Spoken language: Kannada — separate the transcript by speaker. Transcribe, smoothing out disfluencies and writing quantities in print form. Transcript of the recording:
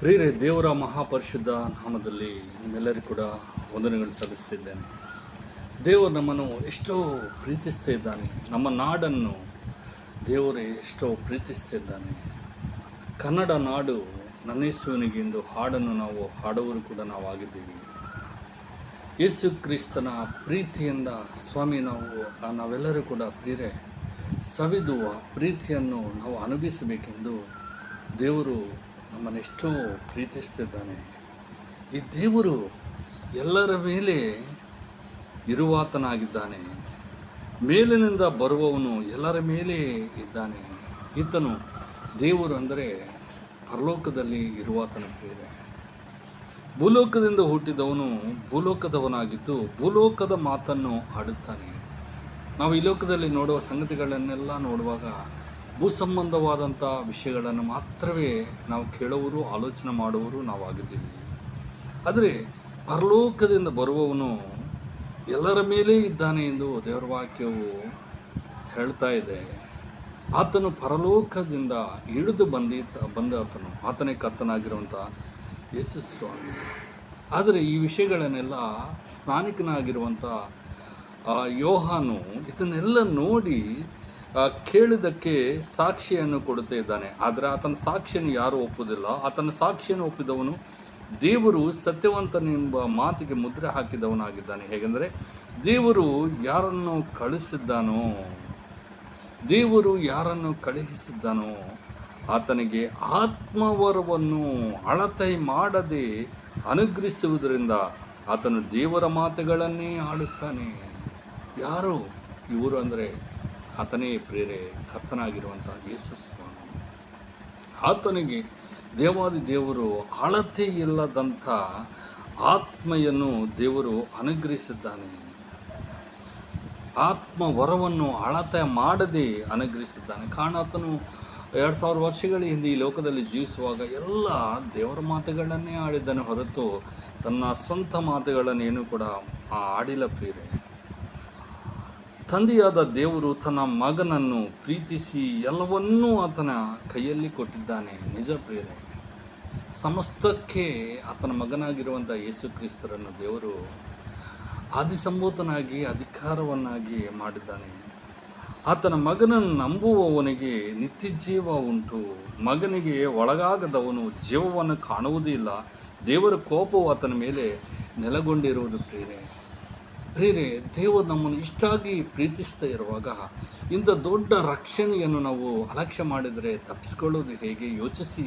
Speaker 1: ಪ್ರಿಯರೇ, ದೇವರ ಮಹಾಪರಿಶುದ್ಧ ನಾಮದಲ್ಲಿ ನಿಮ್ಮೆಲ್ಲರಿಗೂ ಕೂಡ ವಂದನೆಗಳು ಸಲ್ಲಿಸ್ತಿದ್ದೇನೆ. ದೇವರು ನಮ್ಮನ್ನು ಎಷ್ಟೋ ಪ್ರೀತಿಸ್ತಾ ಇದ್ದಾನೆ. ನಮ್ಮ ನಾಡನ್ನು ದೇವರು ಎಷ್ಟೋ ಪ್ರೀತಿಸ್ತಿದ್ದಾನೆ. ಕನ್ನಡ ನಾಡು ನನ್ನೇಸುವನಿಗೆ ಎಂದು ಹಾಡನ್ನು ನಾವು ಹಾಡುವರು ಕೂಡ ನಾವಾಗಿದ್ದೀವಿ. ಯೇಸು ಕ್ರಿಸ್ತನ ಪ್ರೀತಿಯಿಂದ ಸ್ವಾಮಿ ನಾವೆಲ್ಲರೂ ಕೂಡ ಪ್ರಿಯರೇ ಸವಿದು ಆ ಪ್ರೀತಿಯನ್ನು ನಾವು ಅನುಭವಿಸಬೇಕೆಂದು ದೇವರು ನಮ್ಮನ್ನೆಷ್ಟೋ ಪ್ರೀತಿಸ್ತಿದ್ದಾನೆ. ಈ ದೇವರು ಎಲ್ಲರ ಮೇಲೆ ಇರುವಾತನಾಗಿದ್ದಾನೆ. ಮೇಲಿನಿಂದ ಬರುವವನು ಎಲ್ಲರ ಮೇಲೆ ಇದ್ದಾನೆ. ಈತನು ದೇವರು ಅಂದರೆ ಪರಲೋಕದಲ್ಲಿ ಇರುವಾತನ ಪ್ರಿಯರೇ. ಭೂಲೋಕದಿಂದ ಹುಟ್ಟಿದವನು ಭೂಲೋಕದವನಾಗಿದ್ದು ಭೂಲೋಕದ ಮಾತನ್ನು ಆಡುತ್ತಾನೆ. ನಾವು ಈ ಲೋಕದಲ್ಲಿ ನೋಡುವ ಸಂಗತಿಗಳನ್ನೆಲ್ಲ ನೋಡುವಾಗ ಭೂ ಸಂಬಂಧವಾದಂಥ ವಿಷಯಗಳನ್ನು ಮಾತ್ರವೇ ನಾವು ಕೇಳುವರು, ಆಲೋಚನೆ ಮಾಡುವರು ನಾವಾಗಿದ್ದೀವಿ. ಆದರೆ ಪರಲೋಕದಿಂದ ಬರುವವನು ಎಲ್ಲರ ಮೇಲೆ ಇದ್ದಾನೆ ಎಂದು ದೇವರ ವಾಕ್ಯವು ಹೇಳ್ತಾ ಇದೆ. ಆತನು ಪರಲೋಕದಿಂದ ಇಳಿದು ಬಂದ ಆತನೇ ಕರ್ತನಾಗಿರುವಂಥ ಯೇಸು ಸ್ವಾಮಿ. ಆದರೆ ಈ ವಿಷಯಗಳನ್ನೆಲ್ಲ ಸ್ನಾನಿಕನಾಗಿರುವಂಥ ಯೋಹಾನು ಇದನ್ನೆಲ್ಲ ನೋಡಿ ಕೇಳಿದ್ದಕ್ಕೆ ಸಾಕ್ಷಿಯನ್ನು ಕೊಡುತ್ತಾ ಇದ್ದಾನೆ. ಆದರೆ ಆತನ ಸಾಕ್ಷಿಯನ್ನು ಯಾರೂ ಒಪ್ಪುವುದಿಲ್ಲ. ಆತನ ಸಾಕ್ಷಿಯನ್ನು ಒಪ್ಪಿದವನು ದೇವರು ಸತ್ಯವಂತನೆಂಬ ಮಾತಿಗೆ ಮುದ್ರೆ ಹಾಕಿದವನಾಗಿದ್ದಾನೆ. ಹೇಗೆಂದರೆ ದೇವರು ಯಾರನ್ನು ಕಳುಹಿಸಿದ್ದಾನೋ ಆತನಿಗೆ ಆತ್ಮವರವನ್ನು ಅಳತೆ ಮಾಡದೆ ಅನುಗ್ರಹಿಸುವುದರಿಂದ ಆತನು ದೇವರ ಮಾತುಗಳನ್ನೇ ಆಡುತ್ತಾನೆ. ಯಾರು ಇವರು ಅಂದರೆ ಆತನೇ ಪ್ರೇರೆ ಕರ್ತನಾಗಿರುವಂಥ ಯೇಸು ಸ್ವಾಮಿ. ಆತನಿಗೆ ದೇವಾದಿ ದೇವರು ಅಳತೆ ಇಲ್ಲದಂಥ ಆತ್ಮೆಯನ್ನು ದೇವರು ಅನುಗ್ರಹಿಸಿದ್ದಾನೆ. ಆತ್ಮ ವರವನ್ನು ಅಳತೆ ಮಾಡದೆ ಅನುಗ್ರಹಿಸಿದ್ದಾನೆ. ಕಾರಣ ಆತನು 2000 ವರ್ಷಗಳ ಹಿಂದೆ ಈ ಲೋಕದಲ್ಲಿ ಜೀವಿಸುವಾಗ ಎಲ್ಲ ದೇವರ ಮಾತುಗಳನ್ನೇ ಆಡಿದ್ದಾನೆ ಹೊರತು ತನ್ನ ಸ್ವಂತ ಮಾತುಗಳನ್ನೇನು ಕೂಡ ಆಡಿಲ್ಲ ಪ್ರಿಯರೇ. ತಂದೆಯಾದ ದೇವರು ತನ್ನ ಮಗನನ್ನು ಪ್ರೀತಿಸಿ ಎಲ್ಲವನ್ನೂ ಆತನ ಕೈಯಲ್ಲಿ ಕೊಟ್ಟಿದ್ದಾನೆ. ನಿಜ ಪ್ರಿಯರೇ, ಸಮಸ್ತಕ್ಕೆ ಆತನ ಮಗನಾಗಿರುವಂಥ ಯೇಸು ಕ್ರಿಸ್ತರನ್ನು ದೇವರು ಆದಿಸಂಭೂತನಾಗಿ ಅಧಿಕಾರವನ್ನಾಗಿ ಮಾಡಿದ್ದಾನೆ. ಆತನ ಮಗನನ್ನು ನಂಬುವವನಿಗೆ ನಿತ್ಯ ಜೀವ ಉಂಟು. ಮಗನಿಗೆ ಒಳಗಾಗದವನು ಜೀವವನ್ನು ಕಾಣುವುದಿಲ್ಲ. ದೇವರ ಕೋಪವು ಆತನ ಮೇಲೆ ನೆಲೆಗೊಂಡಿರುವುದು ಪ್ರಿಯರೇ, ದೇವರು ನಮ್ಮನ್ನು ಇಷ್ಟಾಗಿ ಪ್ರೀತಿಸ್ತಾ ಇರುವಾಗ ಇಂಥ ದೊಡ್ಡ ರಕ್ಷಣೆಯನ್ನು ನಾವು ಅಲಕ್ಷ್ಯ ಮಾಡಿದರೆ ತಪ್ಪಿಸ್ಕೊಳ್ಳೋದು ಹೇಗೆ? ಯೋಚಿಸಿ